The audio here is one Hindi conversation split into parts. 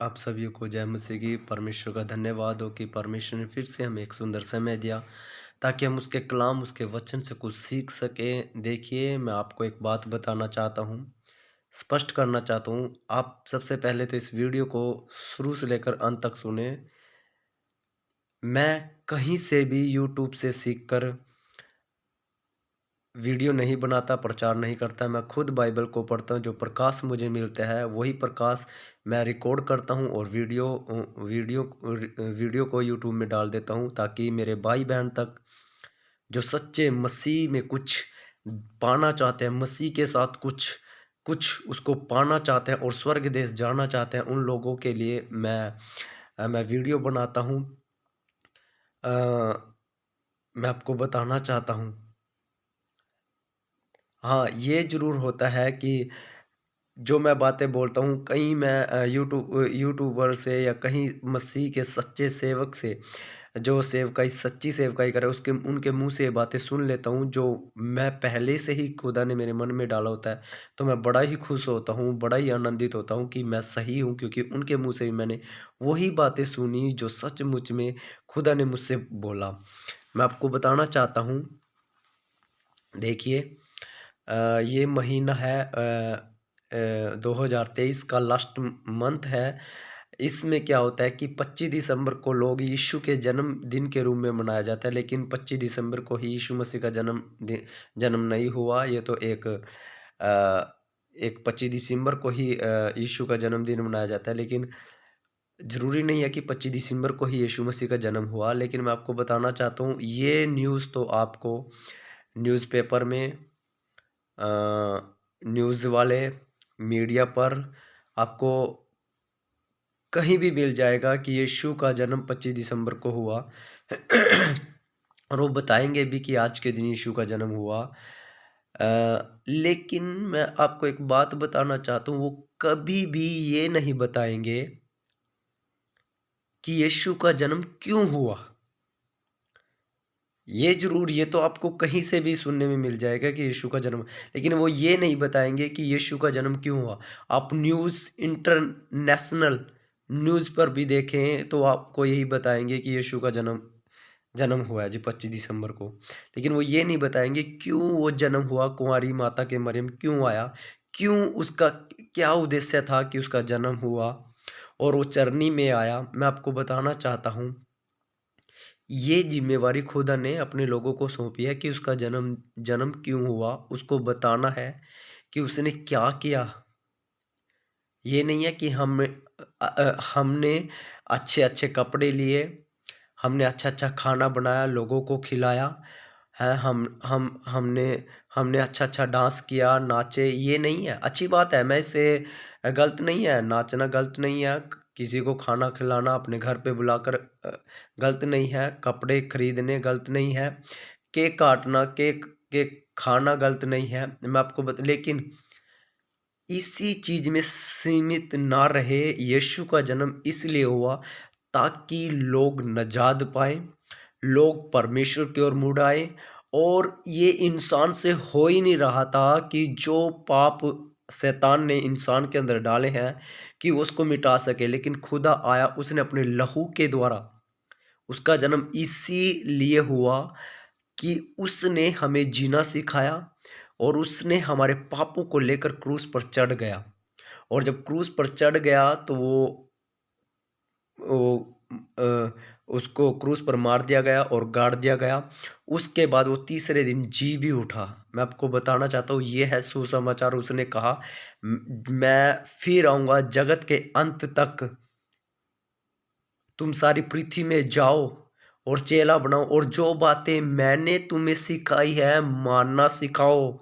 आप सभी को जय मसीह की। परमेश्वर का धन्यवाद हो कि परमेश्वर ने फिर से हमें एक सुंदर समय दिया ताकि हम उसके कलाम, उसके वचन से कुछ सीख सकें। देखिए, मैं आपको एक बात बताना चाहता हूँ, स्पष्ट करना चाहता हूँ। आप सबसे पहले तो इस वीडियो को शुरू से लेकर अंत तक सुने। मैं कहीं से भी यूट्यूब से सीखकर वीडियो नहीं बनाता, प्रचार नहीं करता। मैं खुद बाइबल को पढ़ता हूँ, जो प्रकाश मुझे मिलता है वही प्रकाश मैं रिकॉर्ड करता हूँ और वीडियो को यूट्यूब में डाल देता हूँ ताकि मेरे भाई-बहन तक जो सच्चे मसीह में कुछ पाना चाहते हैं, मसीह के साथ कुछ कुछ उसको पाना चाहते हैं और स्वर्ग देश जाना चाहते हैं, उन लोगों के लिए मैं वीडियो बनाता हूँ। अ, मैं आपको बताना चाहता हूँ। हाँ, ये ज़रूर होता है कि जो मैं बातें बोलता हूँ, कहीं मैं यूट्यूबर से या कहीं मसीह के सच्चे सेवक से, जो सेवकाई सच्ची सेवकाई करे, उसके उनके मुँह से ये बातें सुन लेता हूँ, जो मैं पहले से ही खुदा ने मेरे मन में डाला होता है। तो मैं बड़ा ही खुश होता हूँ, बड़ा ही आनंदित होता हूँ कि मैं सही हूँ, क्योंकि उनके मुँह से भी मैंने वही बातें सुनी जो सचमुच में खुदा ने मुझसे बोला। मैं आपको बताना चाहता हूँ, देखिए, ये महीना है 2023 का लास्ट मंथ है। इसमें क्या होता है कि 25 दिसंबर को लोग यीशु के जन्मदिन के रूप में मनाया जाता है, लेकिन 25 दिसंबर को ही यीशु मसीह का जन्म नहीं हुआ। ये तो एक 25 दिसंबर को ही यीशु का जन्मदिन मनाया जाता है, लेकिन ज़रूरी नहीं है कि 25 दिसंबर को ही यीशु मसीह का जन्म हुआ। लेकिन मैं आपको बताना चाहता हूँ, ये न्यूज़ तो आपको न्यूज़पेपर में, अ, न्यूज़ वाले मीडिया पर आपको कहीं भी मिल जाएगा कि यीशु का जन्म 25 दिसंबर को हुआ। और वो बताएँगे भी कि आज के दिन यीशु का जन्म हुआ। लेकिन मैं आपको एक बात बताना चाहता हूँ, वो कभी भी ये नहीं बताएँगे कि यीशु का जन्म क्यों हुआ? ये तो आपको कहीं से भी सुनने में मिल जाएगा कि यीशु का जन्म, लेकिन वो ये नहीं बताएँगे कि यीशु का जन्म क्यों हुआ। आप इंटरनेशनल न्यूज़ पर भी देखें तो आपको यही बताएँगे कि यीशु का जन्म जन्म हुआ है जी 25 दिसंबर को। लेकिन वो ये नहीं बताएँगे क्यों वो जन्म हुआ, कुँवारी माता के मरियम क्यों आया? क्यों उसका क्या उद्देश्य था कि उसका जन्म हुआ और वो चरनी में आया? मैं आपको बताना चाहता हूँ, ये ज़िम्मेवारी खुदा ने अपने लोगों को सौंपी है कि उसका जन्म जन्म क्यों हुआ, उसको बताना है कि उसने क्या किया। ये नहीं है कि हमने अच्छे-अच्छे कपड़े लिए, हमने अच्छा-अच्छा खाना बनाया, लोगों को खिलाया, हैं हमने हमने अच्छा-अच्छा डांस किया, नाचे, ये नहीं है। अच्छी बात है, मैं इससे गलत नहीं है, नाचना गलत नहीं है, किसी को खाना खिलाना अपने घर पे बुलाकर गलत नहीं है, कपड़े खरीदने गलत नहीं है, केक काटना, केक केक खाना गलत नहीं है। मैं आपको लेकिन इसी चीज़ में सीमित ना रहे। यीशु का जन्म इसलिए हुआ ताकि लोग नजात पाएँ, लोग परमेश्वर की ओर मुड़ आएँ, और ये इंसान से हो ही नहीं रहा था कि जो पाप शैतान ने इंसान के अंदर डाले हैं कि वो उसको मिटा सके। लेकिन खुदा आया, उसने अपने लहू के द्वारा, उसका जन्म इसीलिए हुआ कि उसने हमें जीना सिखाया और उसने हमारे पापों को लेकर क्रूस पर चढ़ गया। और जब क्रूस पर चढ़ गया तो वो अ, उसको क्रूस पर मार दिया गया और गाड़ दिया गया। उसके बाद वो तीसरे दिन जी भी उठा। मैं आपको बताना चाहता हूँ, ये है सुसमाचार। उसने कहा, मैं फिर आऊँगा जगत के अंत तक, तुम सारी पृथ्वी में जाओ और चेला बनाओ, और जो बातें मैंने तुम्हें सिखाई है मानना सिखाओ।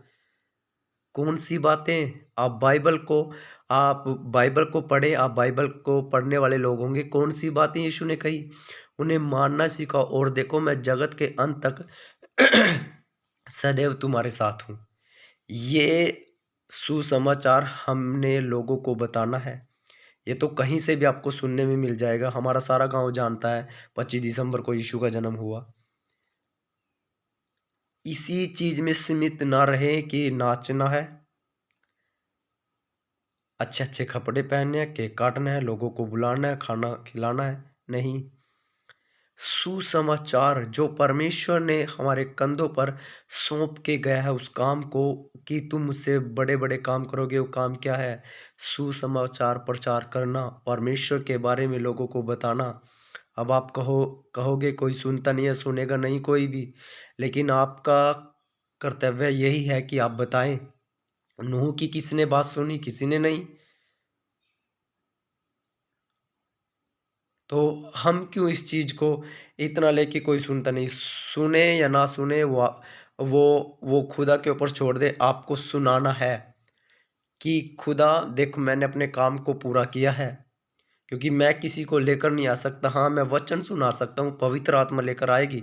कौन-सी बातें? आप बाइबल को पढ़ें, आप बाइबल को पढ़ने वाले लोग होंगे। कौन-सी बातें यीशु ने कही? उन्हें मानना सिखाओ, और देखो मैं जगत के अंत तक सदैव तुम्हारे साथ हूँ। ये सुसमाचार हमने लोगों को बताना है। ये तो कहीं से भी आपको सुनने में मिल जाएगा। हमारा सारा गाँव जानता है 25 दिसंबर को यीशु का जन्म हुआ। इसी चीज़ में सीमित ना रहें कि नाचना है, अच्छे अच्छे कपड़े पहनने हैं, केक काटना है, लोगों को बुलाना है, खाना खिलाना है। नहीं, सुसमाचार जो परमेश्वर ने हमारे कंधों पर सौंप के गया है उस काम को, कि तुम मुझसे बड़े बड़े काम करोगे, वो काम क्या है? सुसमाचार प्रचार करना, परमेश्वर के बारे में लोगों को बताना। अब आप कहोगे कोई सुनता नहीं है, सुनेगा नहीं कोई भी, लेकिन आपका कर्तव्य यही है कि आप बताएं। नूह की किसने बात सुनी? किसी ने नहीं। तो हम क्यों इस चीज़ को इतना लेके कोई सुनता नहीं, सुने या ना सुने, वो खुदा के ऊपर छोड़ दे। आपको सुनाना है कि खुदा देख, मैंने अपने काम को पूरा किया है। क्योंकि मैं किसी को लेकर नहीं आ सकता, हाँ मैं वचन सुना सकता हूँ, पवित्र आत्मा लेकर आएगी।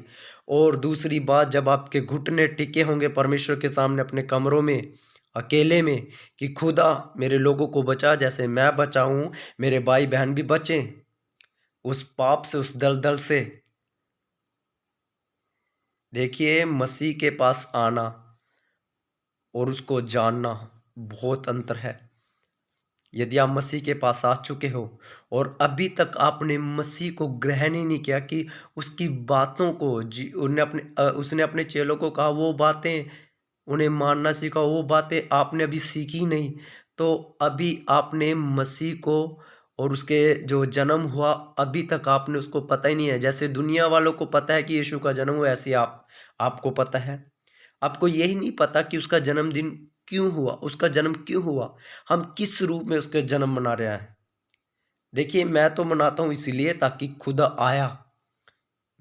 और दूसरी बात, जब आपके घुटने टिके होंगे परमेश्वर के सामने अपने कमरों में अकेले में, कि खुदा मेरे लोगों को बचा, जैसे मैं बचा हूँ, मेरे भाई बहन भी बचें उस पाप से, उस दलदल से। देखिए, मसीह के पास आना और उसको जानना बहुत अंतर है। यदि आप मसीह के पास आ चुके हो और अभी तक आपने मसीह को ग्रहण ही नहीं किया, कि उसकी बातों को जी उसने अपने चेलों को कहा वो बातें उन्हें मानना सिखाओ, वो बातें आपने अभी सीखी नहीं, तो अभी आपने मसीह को और उसके जो जन्म हुआ अभी तक आपने उसको पता ही नहीं है। जैसे दुनिया वालों को पता है कि यीशु का जन्म हुआ, ऐसे आपको पता है। आपको यही नहीं पता कि उसका जन्मदिन क्यों हुआ, उसका जन्म क्यों हुआ, हम किस रूप में उसका जन्म मना रहे हैं। देखिए, मैं तो मनाता हूँ इसीलिए ताकि खुदा आया।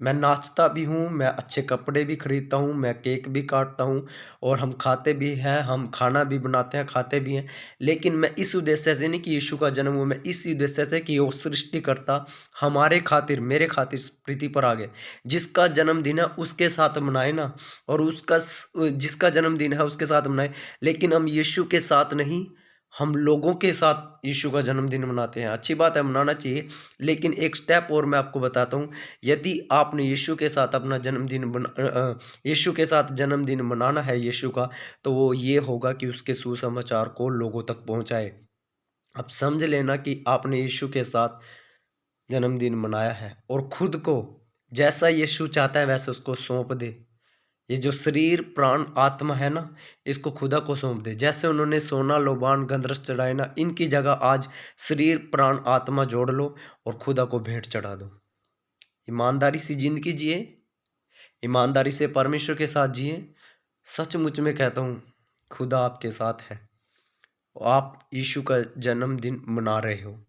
मैं नाचता भी हूँ, मैं अच्छे कपड़े भी खरीदता हूँ, मैं केक भी काटता हूँ और हम खाते भी हैं, हम खाना भी बनाते हैं, खाते भी हैं। लेकिन मैं इस उद्देश्य से नहीं कि यीशु का जन्म हुआ, मैं इस उद्देश्य से कि वो सृष्टिकर्ता हमारे खातिर, मेरे खातिर इस पृथ्वी पर आ गए। जिसका जन्मदिन है उसके साथ मनाए ना, और जिसका जन्मदिन है उसके साथ मनाए। लेकिन हम यीशु के साथ नहीं, हम लोगों के साथ यीशु का जन्मदिन मनाते हैं। अच्छी बात है, मनाना चाहिए। लेकिन एक स्टेप और मैं आपको बताता हूँ। यदि आपने यीशु के साथ अपना यीशु के साथ जन्मदिन मनाना है यीशु का, तो वो ये होगा कि उसके सुसमाचार को लोगों तक पहुँचाए। अब समझ लेना कि आपने यीशु के साथ जन्मदिन मनाया है और खुद को जैसा यीशु चाहता है वैसे उसको सौंप दे। ये जो शरीर, प्राण, आत्मा है ना, इसको खुदा को सौंप दे। जैसे उन्होंने सोना, लोबान, गंधरस चढ़ाए ना, इनकी जगह आज शरीर, प्राण, आत्मा जोड़ लो और खुदा को भेंट चढ़ा दो। ईमानदारी से ज़िंदगी जिए, ईमानदारी से परमेश्वर के साथ जिए। सचमुच में कहता हूँ, खुदा आपके साथ है। आप यीशु का जन्मदिन मना रहे हो।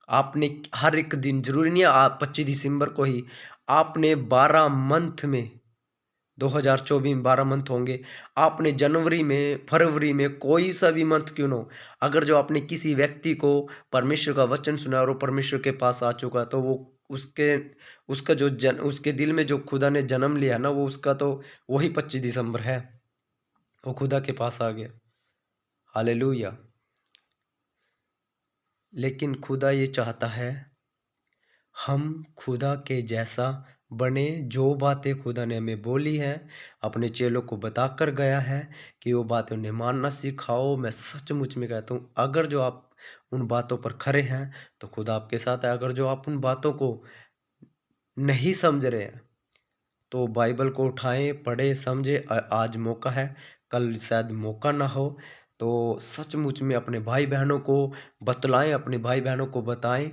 आपने हर एक दिन, ज़रूरी नहीं है आप 25 दिसंबर को ही, आपने 12 मंथ में, 2024 में 12 मंथ होंगे। आपने जनवरी में, फरवरी में, कोई सा भी मंथ क्यों ना हो, अगर जो आपने किसी व्यक्ति को परमेश्वर का वचन सुना और वो परमेश्वर के पास आ चुका, तो वो उसके उसका जो उसके दिल में जो खुदा ने जन्म लिया ना, वो उसका तो वही 25 दिसंबर है। वो खुदा के पास आ गया। हालेलुया। लेकिन खुदा ये चाहता है हम खुदा के जैसा बने। जो बातें खुदा ने हमें बोली हैं, अपने चेलों को बताकर गया है, कि वो बातें उन्हें मानना सिखाओ। मैं सचमुच में कहता हूँ, अगर जो आप उन बातों पर खरे हैं तो खुदा आपके साथ है। अगर जो आप उन बातों को नहीं समझ रहे हैं, तो बाइबल को उठाएं, पढ़ें, समझें। आज मौका है, कल शायद मौका ना हो। तो सचमुच में अपने भाई बहनों को बतलाएं, अपने भाई बहनों को बताएं,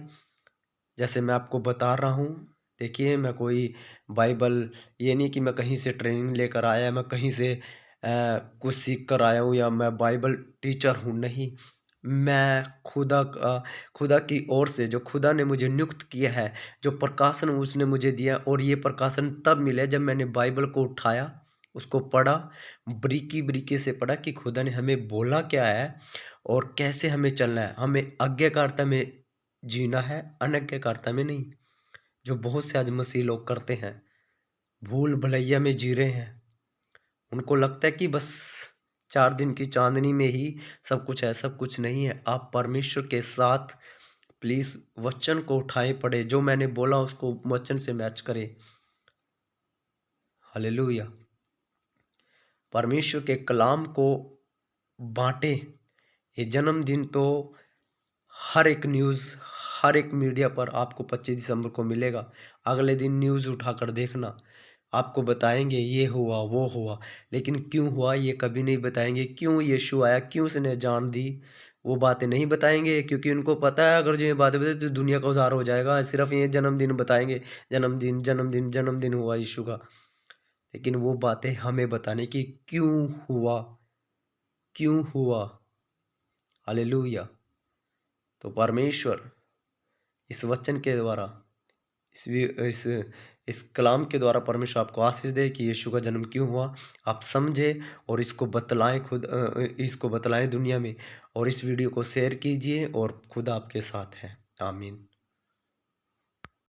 जैसे मैं आपको बता रहा हूँ। देखिए, मैं कोई बाइबल, ये नहीं कि मैं कहीं से ट्रेनिंग लेकर आया, मैं कहीं से कुछ सीख कर आया हूँ, या मैं बाइबल टीचर हूँ, नहीं। मैं खुदा की ओर से, जो खुदा ने मुझे नियुक्त किया है, जो प्रकाशन उसने मुझे दिया, और ये प्रकाशन तब मिला जब मैंने बाइबल को उठाया, उसको पढ़ा, बारीकी से पढ़ा कि खुदा ने हमें बोला क्या है और कैसे हमें चलना है। हमें आज्ञाकारिता में जीना है, अनाज्ञाकारिता में नहीं, जो बहुत से आज मसीह लोग करते हैं। भूल भुलैया में जी रहे हैं। उनको लगता है कि बस 4 दिन की चाँदनी में ही सब कुछ है, सब कुछ नहीं है। आप परमेश्वर के साथ प्लीज़ वचन को उठाएँ, पढ़ें, जो मैंने बोला उसको वचन से मैच करें। हालेलुया! परमेश्वर के कलाम को बाँटें। ये जन्मदिन तो हर एक न्यूज़, हर एक मीडिया पर आपको 25 दिसंबर को मिलेगा। अगले दिन न्यूज़ उठाकर देखना, आपको बताएँगे ये हुआ, वो हुआ, लेकिन क्यों हुआ ये कभी नहीं बताएँगे। क्यों यीशु आया, क्यों उसने जान दी, वो बातें नहीं बताएँगे क्योंकि उनको पता है अगर जो ये बातें बताई तो दुनिया का उद्धार हो जाएगा। सिर्फ़ ये जन्मदिन बताएँगे, जन्मदिन, जन्मदिन, जन्मदिन हुआ यीशु का। लेकिन वो बातें हमें बताने की क्यों हुआ, क्यों हुआ? हालेलुया! तो परमेश्वर इस वचन के द्वारा इस वि इस कलाम के द्वारा परमेश्वर आपको आशीष दे कि यीशु का जन्म क्यों हुआ, आप समझें और इसको बतलाएँ इसको बतलाएँ दुनिया में और इस वीडियो को शेयर कीजिए और खुदा आपके साथ है। आमीन।